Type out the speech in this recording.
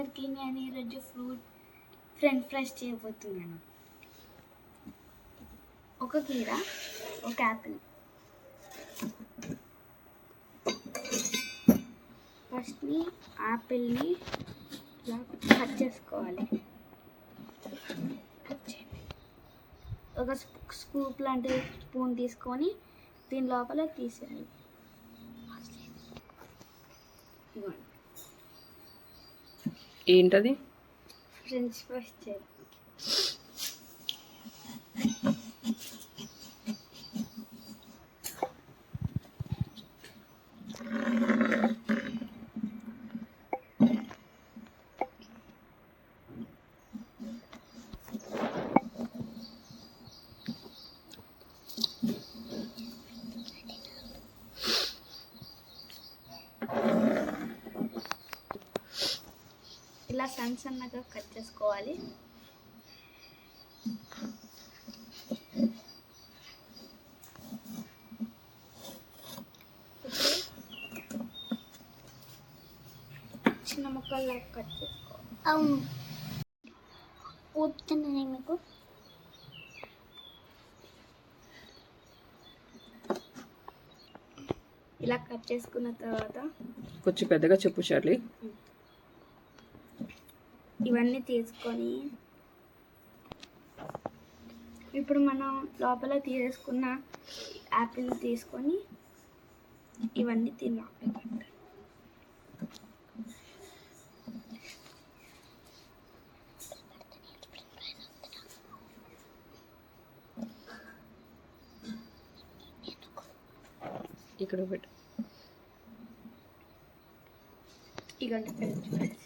అందరికీ నేను ఈరోజు ఫ్రెంచ్ ఫ్రైస్ చేయబోతున్నాను. ఒక కీర, ఒక యాపిల్. ఫస్ట్ని యాపిల్ని ఇలా కట్ చేసుకోవాలి. ఒక స్కూప్ లాంటి స్పూన్ తీసుకొని దీని లోపల తీసేయాలి. ఏంటది? ఫ్రెంచ్ ఫ్రైస్ చేయాలి. ఇలా సన్నగా కట్ చేసుకోవాలి. చిన్న ముక్కల్లా కట్ చేసుకోవాలి. అవును, ఊపుతున్నాను మీకు. ఇలా కట్ చేసుకున్న తర్వాత కొంచెం పెద్దగా చెప్పు చార్లీ. ఇవన్నీ తీసుకొని ఇప్పుడు మనం లోపల తీసేసుకున్న యాపిల్ తీసుకొని ఇవన్నీ తిని లోపల పెట్టాలి. ఇక్కడ పెట్టు. ఇగండి ఫ్రెంచ్ ఫ్రైస్.